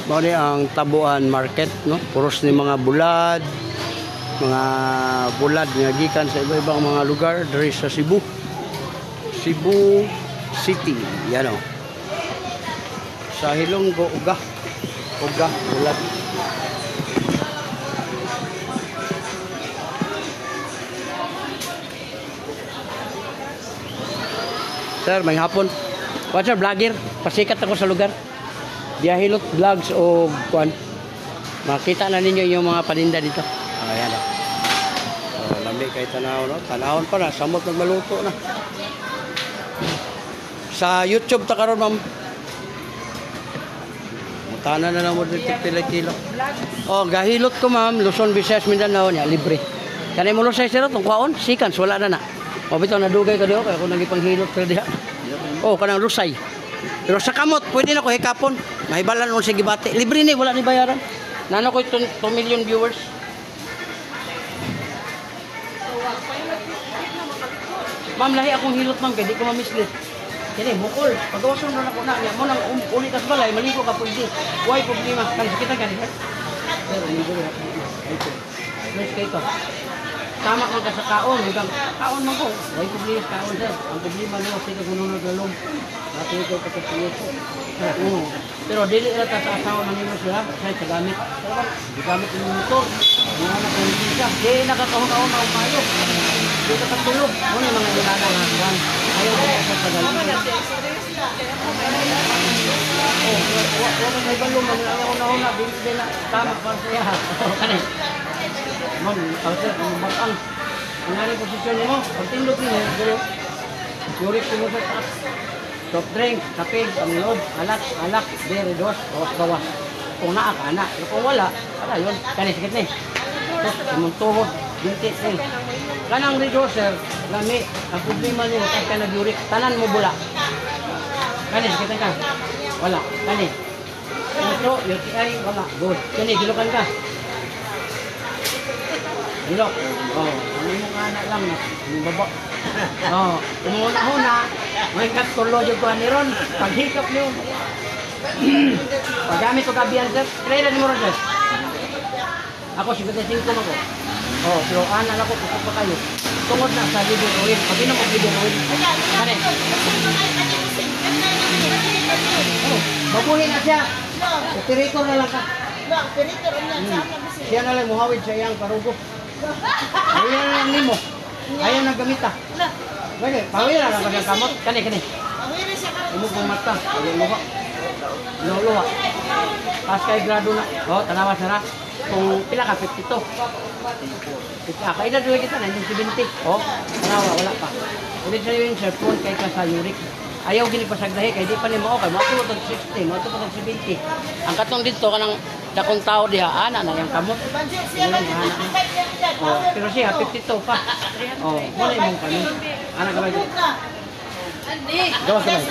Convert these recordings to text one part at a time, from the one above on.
Mao ni ang Tabuan Market, no? Puros ni mga bulad nga gikan sa iba-ibang mga lugar diri sa Cebu City. Yan o. Sa Hilonggo, uga bulad. Sir, may hapon. What's your vlogger? Pasikat ako sa lugar. Biyahilot vlogs o kuan. Makita na ninyo yung mga paninda dito. Ayan o. Oh, lamig kay tanaw, no? Tanahon pa na. Samot nagmaluto na. Sa YouTube ta karon, ma'am. Mutana na lang mo dito kilo. Oh, gahilot ko, ma'am. Luzon, Visayas, Mindanao niya. Libre. Kanay mo lusay sila itong kwaon. Sikans, wala na na. O bitaw nadugay ka diyo kaya ako nagipanghilot ka diha. Oh, kanang lusay. Pero sa kamot, pwede na ko hikapon. Mahibalan mo sa gibati. Libre ni, wala ni bayaran. Nano ko 2 million viewers. Ma'am, lahi akong hilot, ma'am, kaya di ko ma-mislead. Kaya bukol. Pagawasan na ako na. Mo nang ulit as balay, maligo ka pwede. Why problema? Kan sakita ka niya. Pero ligo na. Nice kayo to. Tama ka sa kaon, kaon man ko. Why problema kaon, sir? Ang problema nila kasi kung nung naglalong. Dati ito pagkasiyo. Pero dili na sa asawa manino sila, sa gamit. Gamit yung motor. Mga anak ng isa. Di nakakahon-kahon na umayo. Di nakatulog. Muna mga ilana ng hanggang. Ayaw ko sa tagal. Huwag may balong. Ayaw na. Di na tama para siya. Kanay. Ma'am, sir, ang bakang. Ang haring posisyon mo. Pag tindog niyo, yurik mo sa taas. Soft drink, kape, pamilod, alak, dere, dos, bawas. Kung naa ka, anak. Pero kung wala, yun. Kanay, sikit ni. Imong tuhod, binti, kanang reducer, lami, ang problema niyo, kahit ka nag-uric, tanan mo bula. Kanay, sikitan ka. Wala, kanay. Ito, UTI, wala, good. Kanay, gilokan ka. Gilok. Oh, ano yung anak lang na, yung baba. Oh, umuna-una, may katulo yung kuha ni Ron, paghikap niyo. Paggamit ko kabiyan, sir, kailan mo ron, sir? Ako, 55 ako. Oh, pero anak ako, puso pa kayo. Tungod na sa liver oil. Pag inom ang liver oil. Kane? Oh, babuhin na siya. Operator na lang ka. Operator na siya na lang muhawid sa iyang karugo. Ayaw na lang nimo. Ayaw na gamita. Bagay, pawin na lang ba siyang kamot? Kane. Umugong mata. Luha. Luha. Pas kay grado na. Oh, tanawa sana. Kung pila ka, 52. Kaina doon kita, 1970. Oh, tanawa, wala pa. Ulit sa yung cellphone kay ka sa uric. Ayaw gini pasagdahi, kay di pa ni mo okay. Mga ito pag 60, mga ito pag 70. Ang katong dito, kanang dakong tao diha, ana na yung kamot. Oh, pero siya, 52 pa. Oh, muna yung kami. Ana ka ba ito? Gawa sa bay.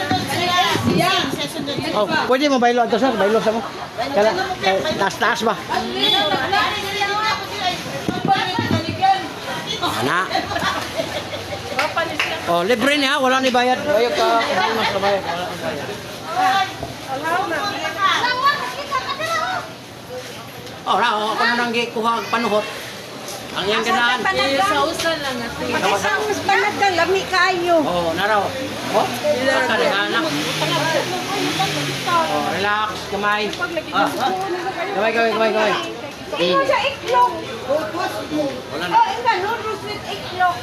Oh, pwede mo baylo ato, sir? Baylo sa mo? Kala, taas ba? Ana. Oh, libre niya, wala ni bayad. Ayaw ka, mas kabayad. Wala ni bayad. Oh, ako na nang kuha panuhot. Ang iyang ganaan. Sausan lang natin. Pag-isang panagang, lami kayo. Oh, naraw. Oh, anak. Oh, relax, kamay. Kamay. Tingnan sa iklog. Wala na. Oh, ina, noodles with iklog.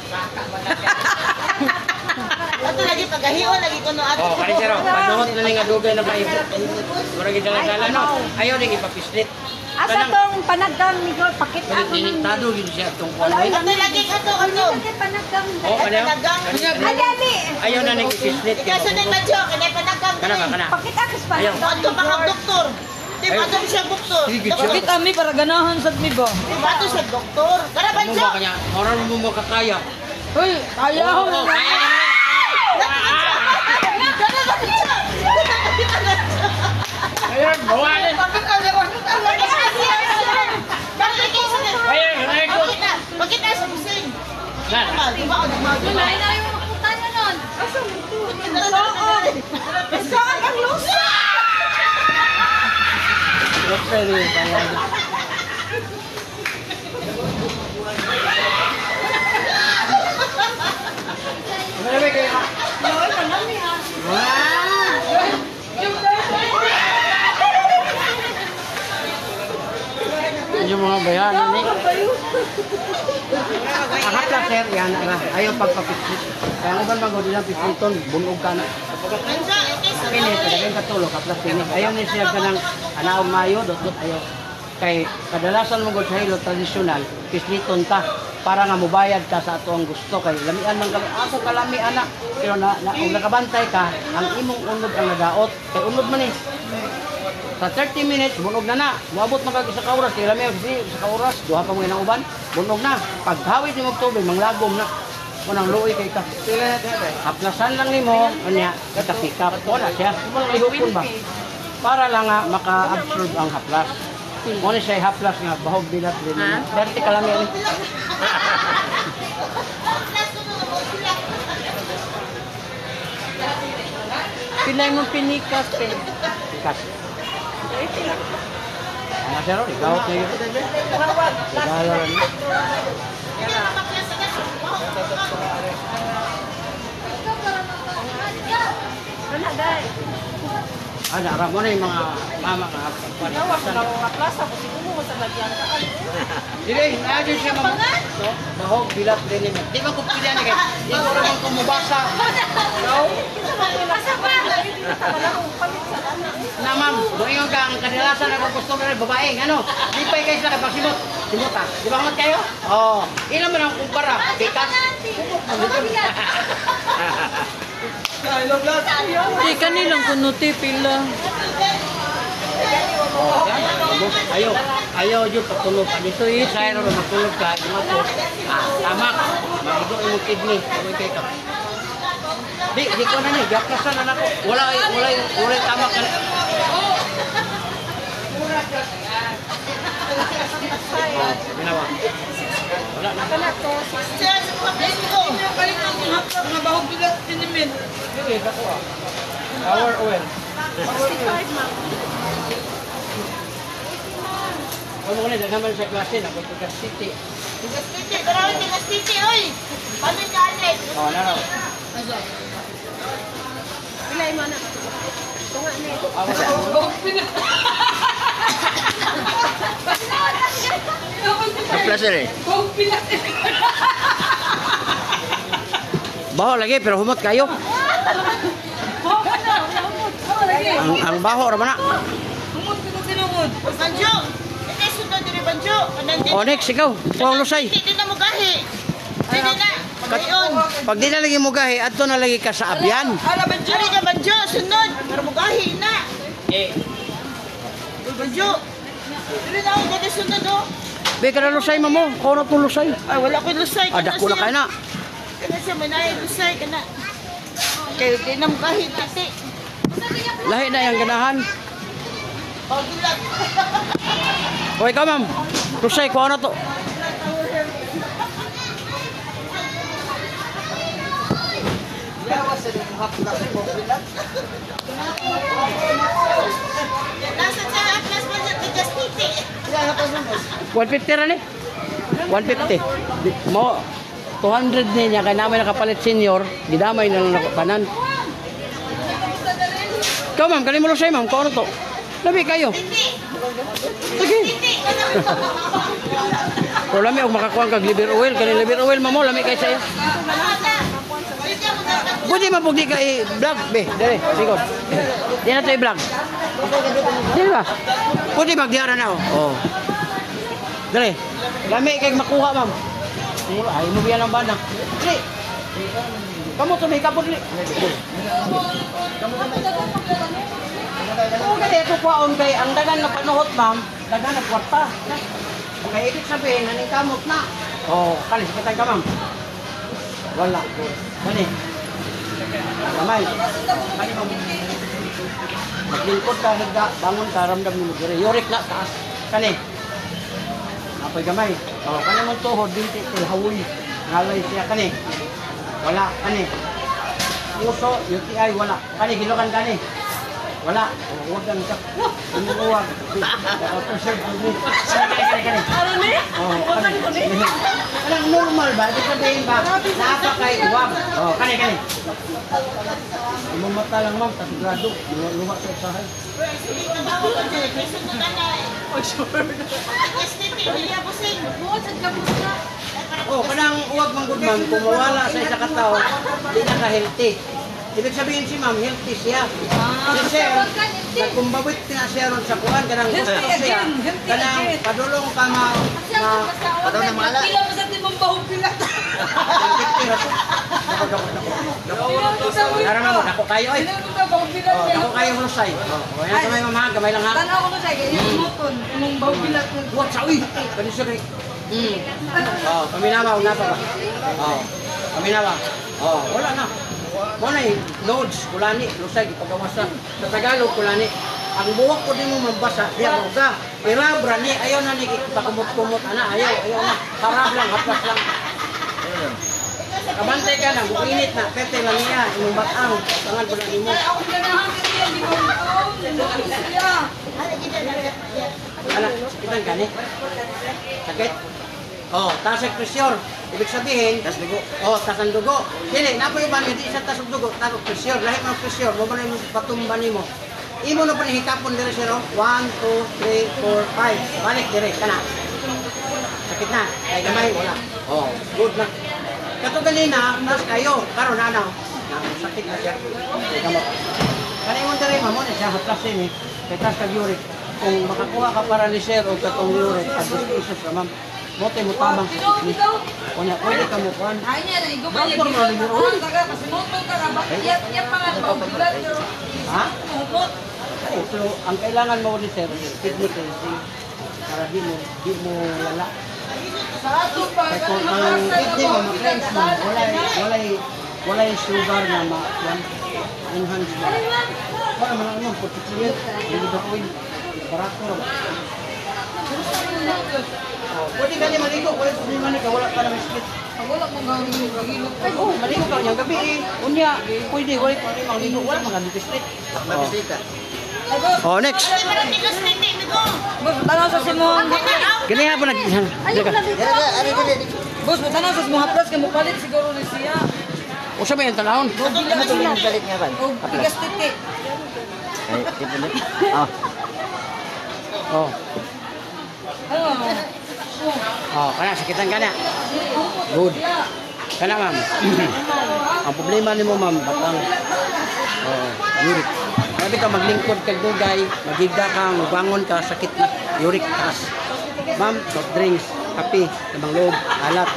Ato lagi pagahion lagi ko no ato. Oh, kani sir, panuhot na nga dugay na kayo. Murag dala-dala no. Ayaw ni ipapislit. Asa tong panagang ni Gol pakit ako nang tado gid siya tong kuan. Ato lagi ato ano. Panagang. Oh, panagang. Adali. Ayaw na ni ipislit. Kaso ni Madjo, kani panagang. Kana. Pakit ako sa panagang. Ato pa kag doktor. Di ba ito siya doktor? Bakit ami para ganahan sa mi ba? Di ba ito siya doktor? Kana ba Ano siya? ba kanya? Oran mo makakaya. Hoy, ayaw. Ayun, bawalin. Bakit na sa busing? Di ba ako Wala na yung makutan na nun. Asa mo ito? Saan ang lusa? pwede. Marami kayo. Yung mga bayan, ni. Akapla sir, yan na. Ayaw pagpapitsit. Kaya ang ibang magod nilang pitsiton, bunog ka na. Pinit, kadagay katulog, kaplas pinit. Ayaw ni siya ka ng anaong mayo, dot-dot ayaw. Kay kadalasan mo gud sa hilo tradisyonal, pisliton ta para nga mubayad ka sa ato ang gusto kay lamian man kami ako kalami anak pero kung nakabantay ka ang imong unod ang nadaot kay unod man sa 30 minutes bunog na moabot man kag sa oras kay lami sa oras duha pa mo inang uban bunog na paghawid nimo tubig manglagom na unang luoy kay ka haplasan lang nimo unya katikap wala siya mo ihupon ba para lang nga maka-absorb ang haplas. Muna siya haplas nga, bahog bilat din. Dati ka lang yan. Pilay mo pinikas, pe. Pikas. Ano siya ron? Ikaw na yun. Sigala rin. Ano, aram mo na yung mga mama nga. Nawas na mga klasa ko siguro sa lagyan ka. Dili, naadyo siya mga bahog bilat din niya. Di ba kung pilihan niya kaya? Di ko naman kumubasa. Na ma'am, doon ka ang kadalasan ako gusto na rin babaeng. Ano? Di pa kayo sila kapag simot. Simot ha? Di ba kamot kayo? Oo. Ilan mo nang kumpara? Bikas? Di kanilang kunuti pila. Ayaw yung patulog ka dito. Saya naman matulog ka. Tamak. Magigo yung kidney. Di ko na niya. Gaprasan na ako. Wala tamak ka. Ginawa. Wala na. Siya sa mga pwesto. Mga bahog bilat tinimin. Sige, ako Power oil. 65 ma'am. Ano ko na, naman sa klase na. Pagkas city. Tigas titi. Tarawin tigas titi, oy. Paano niya alit? Oo, naraw. Pilay mo na. Tunga na ito. Placer eh. Baho lagi pero humot kayo. Ang baho ra na. Humot ko tinungod. Banjo. Ito sunod diri Banjo. O next ikaw, kuwang lusay. Hindi na mo gahi. Hindi na. Pagayon. Pag di na lagi mo gahi, adto na lagi ka sa abyan. Ala Banjo. Diri ka Banjo. Sunod. Pero mo gahi na. Banjo. Diri na ako dito sunod oh. Be ka na lusay mo, kuno to lusay. Ay wala ko lusay. Ada ko na kay na. Kana siya manay lusay kana. Kay di na mo gahi titi. Lahi na yang ganahan. Oh gilat. O ikaw ma'am, lusay ko na to. Nasa sa atlas mo sa tigas titi. 150 ra ni. 150. Mo 200 niya kay namin nakapalit senior, gidamay na lang ako tanan. Ikaw ma'am, kani mo lusay ma'am, ko ano to? Labi kayo. Sige. Pero lami og makakuha kag liver oil, kani liver oil mamo lami kay sayo. Pwede mapugdi ka i-vlog, be, dali, sigod. Di na ito i-vlog. Di ba? Pwede magdiara na, oh. Dali, lami kay makuha, ma'am. Ay, mo biyan ang bana. Dali. Kamu tuloy, kapod, dali. Kung kaya ito kwaon kay ang dagan na panuhot, ma'am, dagan na kwarta. Kaya ibig sabihin, naning kamot na. Oh, kalis, katay ka, ma'am. Wala. Dali. Kamay. Maglingkod ka, bangon ka, ramdam mo dire. Yurik na, taas. Kani. Apoy gamay. O, kani mo tuhod, binti, tilhawoy. Ngalay siya, kani. Wala, kani. Uso, UTI, wala. Kani, gilukan kani. Wala. Huwag kang ka. Huwag. Preserve ko din. Kani. Ano ni? Oh, kani. Anong normal ba? Ibig sabihin ba? Napa kay huwag. Oh, kani. Mamata lang ma'am, tasigurado. Lumak sa usahay. Oh, kanang huwag mang good ma'am, kung mawala sa isa katao, di na ka-healthy. Ibig sabihin si ma'am, healthy siya. Si sir, nagkumbabit na siya ron sa kuhan, kanang gusto siya. Kanang padulong ka padulong na mala. Pila mo sa timong bahog pilat. Karang mo, dako kayo ay. Pila mo sa bahog pilat. Oh, dako kayo lusay. Oh, yan kamay ma'am ha, gamay lang ha. Tanaw ko na siya, ganyan moton. Timong bahog pilat. Huwag sa uy! Kanisuri. Oh, paminawa, una pa ba? Oh, paminawa. Oh, wala na. Muna nodes, kulani, lusay, ipagawasan. Sa Tagalog, kulani. Ang buwak ko din mo mabasa, diya mo ka. Irabra ni, ayaw na ni, pakumot-kumot, ayaw na. Harap lang, haplas lang. Kabantay ka na, bukinit na, pete lang niya, imong batang, tangan ko lang imo. Ako ganahan ka niya, di ko siya. Anak, sakitan ka ni? Sakit? Oh, tasag presyur. Ibig sabihin, tas dugo. Oh, tas ang dugo. Dili, napoy ba hindi sa tasog dugo, tasog presyur. Lahi mo presyur, mo ba na yung patumba nimo? Imo na pa ni hikapon dire sir. 1 2 3 4 5. Balik dire kana. Sakit na. Kay gamay wala. Oh, good na. Kato ganina, tas kayo, karon ano? Sakit na siya. Kay gamot. Kanay mo dire mamo na siya haplasin ni. Kay tas kag uric. Kung makakuha ka paralyzer o katong uric, adus isos ka ma'am. Mote mo tabang kunya pwede ka mo kuan. Ay niya, igubay niya. Ang taga, kasi moto ka na. Bakit yan pa nga bahog pilat. Ha? Humot. Oh, pero ang kailangan mo ni sir, kidney cleansing para di mo wala. Sa ato pa, Kaya kung ang kidney mo ma-cleanse mo, wala yung sugar na ma-kuan enhance mo. Para man ano, particular, hindi ba oil, barato. Oh, pwede ka ni maligo, pwede problema ni ka, wala ka na miskit. Ang wala mong gawin yung gagilot. Ay, oh, maligo ka niyang gabi eh. Unya, pwede, wala pa rin maligo, wala mga miskit. Oh, next. Boss, tanaw sa simong. Gani ha po nag... Boss, tanaw sa simong haplas kay mupalit siguro ni siya. O sa ba yung talahon? Ano tuloy yung galit nga ba? O, tigas titi. Oh. Ano? Oh, kana sakitan kana. Good. Kana ma'am. Ang problema nimo ma'am, batang. Oh, uric. Sabi ka maglingkod kag dugay, magigda ka, mabangon ka, sakit na, uric taas. Ma'am, soft drinks, kape, lamang loob, alak,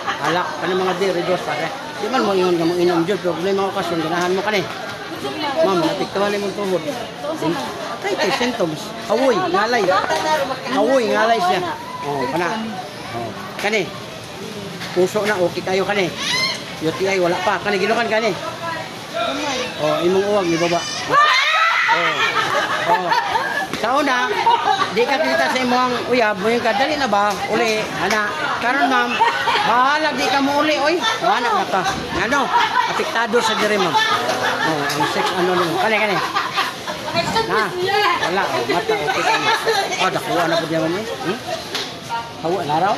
kana mga reduce pare. Di man mo ingon ka mo inom jud, problema ko kasyon ganahan mo kani. Ma'am, napiktawan ni mong tuhod. Kay symptoms, awoy, ngalay. Awoy, ngalay siya. Oh, kana. Oh, kani. Puso na okay kayo kani. UTI wala pa, kani ginukan kani. Oh, imong uwag ni baba. Oh. Sa una, di ka kita sa imong uyab, mo yung kadali na ba? Uli, ana. Karon ma'am, bahala di ka mo uli, oy. Anak na ka. Ano? Apektado sa diri ma'am. Oh, ang sex ano nimo. Kani. Na. Wala, mata okay ka. Oh, dakuha na pud yaman eh. Hawa na raw.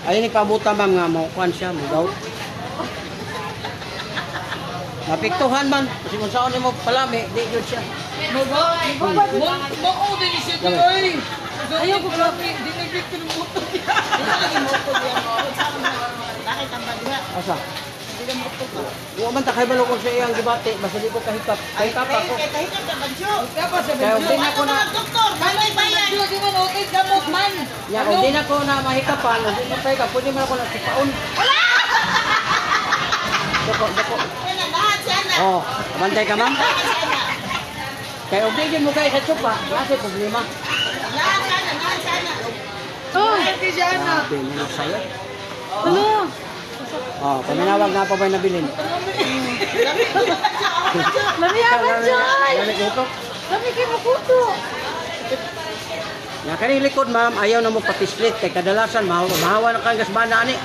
Ayun ni pabuta ma'am nga mo kuan siya, mo daw. Napiktuhan man, kasi kung saan mo palami, di yun siya. Mo din siya toy. Ayaw ko pala dinigit ko ng moto niya. Bakit ang bagya? Asa? Huwag man takay balo ko sa iyang gibati, basta di ko kahikap. Kahikap ako. Kahit ka bagyo. Tapos sa Kaya video. din ako na, Doktor, bagay ba yan? Di man okay gamot man. ya, kung din ako na mahikapan, hindi ko kahikap, pwede mo ako na sipaon. Dako. Yan na, lahat siya na. Oh, bantay ka ma'am? Lahat siya na. Kaya huwag din mo kayo sa tsupa, kasi problema. Lahat siya na. Oh, kay Jana. Sabi niya sa'yo. Ano? Oh, paminawag na pa ba'y nabilin? Lamiyaman Joy. Lamig ito. Lami kay makuto. Nga kaning likod ma'am, ayaw na mo patislit kay kadalasan mahawa na kang gasbana ani.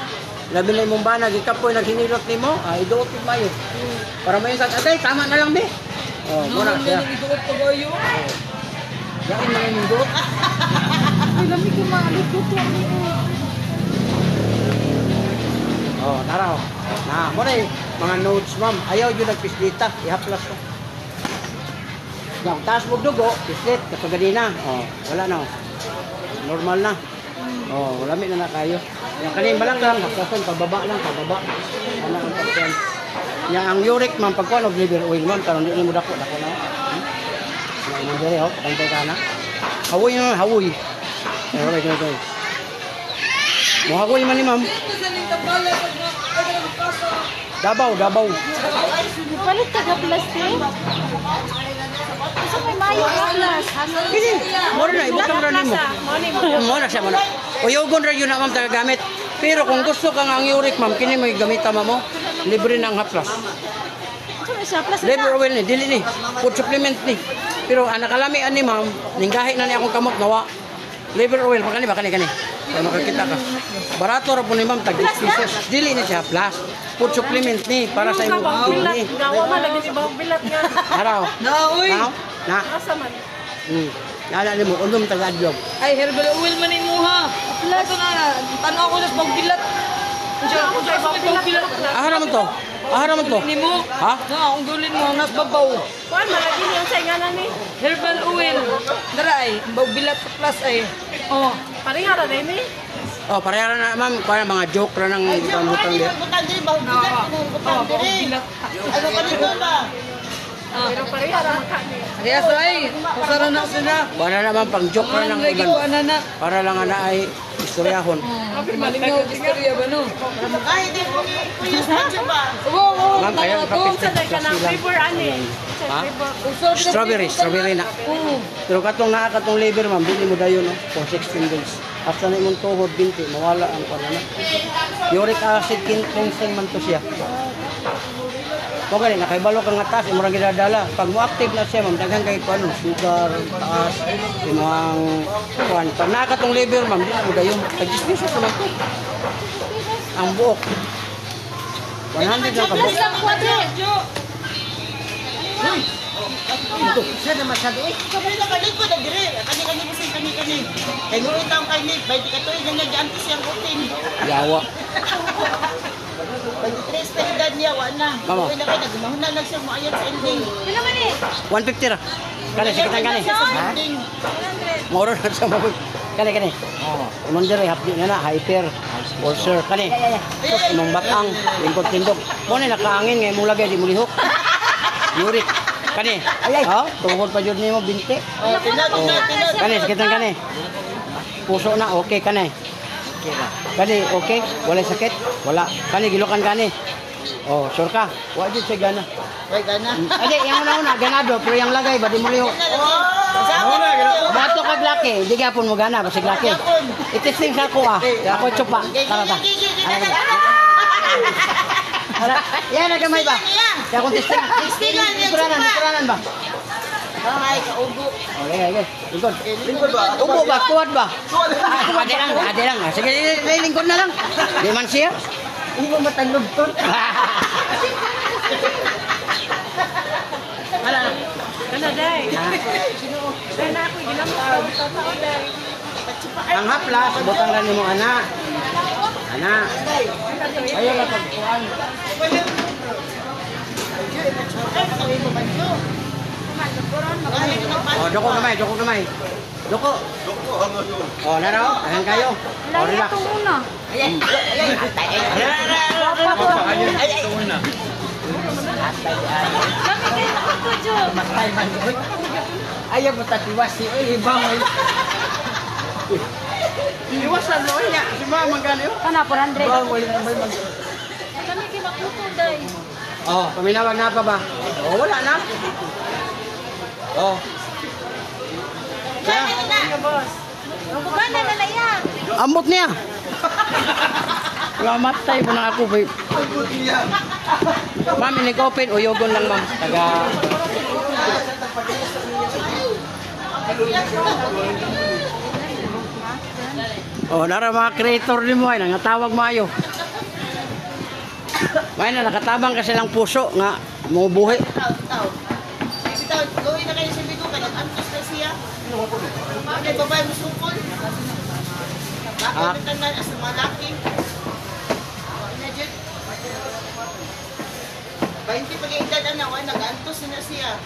Labi na imong bana gikapoy naghinilot nimo, ay iduot mayo. Para mayon kag atay tama na lang be. Oh, muna siya. Isuot ko kayo. Yakin mga nindot. Ay, lamig yung mga luto. Oh, tara oh. Na, muna mga notes ma'am. Ayaw yun nagpislita. Ihaplas ko. Yung taas mo dugo, pislit, kapaganina. Oh, wala na oh. Normal na. Oh, lamig na kayo. Yung kanin balang lang, haplason, pababa lang, pababa. Ano ang pagkuhan. Yang ang uric ma'am, pagkuhan of liver oil ma'am, karong hindi mo dako na. Ang mandiri oh, pantay ka na. Hawoy na, hawoy. Okay. Mo hawoy man ni ma'am. Dabaw. Palit ka ga plastic? Gusto may mayo ka plus. Kasi, mura na, ibutang ra nimo. Mura siya, mura. Uyogon ra yun na ma'am tagagamit. Pero kung gusto ka nga ang uric ma'am, kini mo gamit mo, libre na ang haplas. Gusto may siya plus. Liver oil ni, dili ni. Food supplement ni. Pero ang nakalami ani ma'am, ninggahi na ni akong kamot nawa. Liver oil, kani ba kani. Para makakita ka. Barato ra po ni ma'am, tag 10 pesos. Dili ni siya plus. Food supplement ni para sa imong ni. Gawa man lagi si bawang bilat nga. Araw. Na, uy. Na. Asa man? Nala ni mo, undom taga-adlog. Ay, herbal oil man mo ha. Ito na, tanaw ko sa pagbilat. Ako sa pagbilat. Ahara man to. Ni mo. Ha? Na, ang gulin mo, nasbabaw. Kuan malagi niya sa ingana ni. Herbal oil. Dara ay, pagbilat plus ay. Oh. Pareha ra din ni. Oh, pareha na ma'am, para mga joke ra nang butang di. Butang diri ba? Butang diri. Ano kanino ba? Pero pareha ra man kani. Kaya sa ay, kusara na sila. Para naman pang joke ra nang Lagi iban. ko na. Para lang ana ay istoryahon. Malingaw, istorya ba no? Ay, di mo kuya sa ba? Oo, Ma'am, kaya kapit Sa ka nang flavor ani. Ha? Strawberry na. Pero katong naa katong liver ma'am, dili mo dayon no for 16 days. After na imong tuhod binti, mawala ang panana. Uric acid cleansing man to siya. Mo gani nakaibalo kang atas imo ra gidadala. Pag mo active na siya ma'am, daghan kay kuan sugar, taas, imong kuan. Pag naa katong liver ma'am, dili mo dayon. Tag 10 pesos naman to. Ang buok. 100 lang ka buok. Ito, siya na masyado eh. Kamay na balik ko na dire. Kani bisig kani. Kay mo itang kay ni, bay ka toy nang nag-anti siyang utin. Yawa. Pag tres pa edad niya wa na. Mama. Kaya na kay nagmahon na lang siya moayon sa ending. Pila man ni? 150 ra. Kani sige kani. Ha? Ending. Moro na sa mga. Kani. Oh, imong dire hapdi na hyper ulcer kani. Sus imong batang lingkod tindog. Mo ni nakaangin ngay imong lagay di mo lihok. Uric. Kani. Oh, tuhod pa jud nimo binti. Tinod. Kani sakit kani. Puso na okay kani. Kani okay, wala sakit, wala. Kani gilokan kani. Oh, sure ka? Wa jud sa gana. Way gana. Ade, yang una ganado pero yang lagay ba di mo lihok. Bato kag laki, di gyapon mo gana basig laki. Itesting sa ko ah. Ako tsupa. Tara ta. Ara, yan na gamay ba? Kaya kung testing. Ikuranan ba? Ay, kaubo. Okay. Lingkod ba? Ubo ba? Kuwad ba? Ade lang. Sige, lingkod na lang. Di man siya. Hindi mo matandog to. Wala na. Kana day. Day na ako ginamot sa tao day. Ang haplas, butang na nimo ana. Ana. Ayaw na pagkuhan. Oh, doko kamay. Doko. Oh, naraw. Ayan kayo. Oh, relax. Ayaw mo tatiwas si ibang. Iwas na loy niya. Si mama magkano? Kana 400. Kami kinakuto, day. Oh, paminawag na pa ba? Oh, wala na. Oh. Kaya, Bana na na yan. ambot niya. Mamatay mo na ako, babe. Ma'am, ini-open. Uyogon lang, ma'am. Taga... Oh, nara mga creator ni mo ay nangatawag maayo. May na nakatabang kasi lang puso nga mo buhi. Ano yung babae mo sukol? Ah. Bakit na sa mga laki? Imagine. 20 pag-iedad na, nag-antos na siya.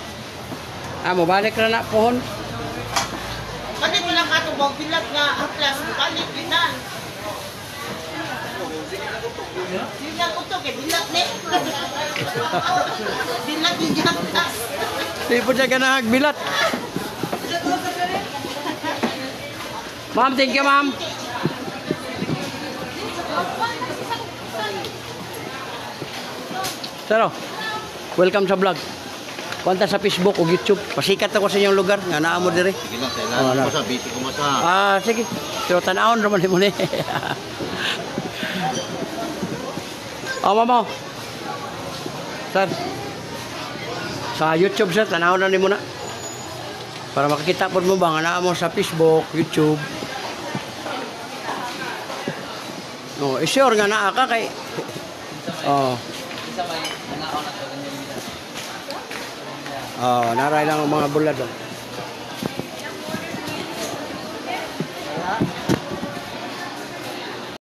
Mabalik na na pohon. Bakit mo lang katubog bilat nga haplas, balik, binan. Yun lang ko to, kay bilat ni. Bilat yung haplas. Di po siya ganahag bilat. Ma'am, thank you, ma'am. Saro, welcome sa vlog. Punta sa Facebook o YouTube. Pasikat ako sa inyong lugar. Nga naa mo dire. Sige lang, kailangan ko sa busy ko mo sa. Sige. Pero tanahon naman mo ni. Mama. Sir. Sa YouTube, sir, tanahon na ni mo na. Para makikita po mo ba nga naa mo sa Facebook, YouTube. Sure nga naa ka kay... naray lang ang mga bulad.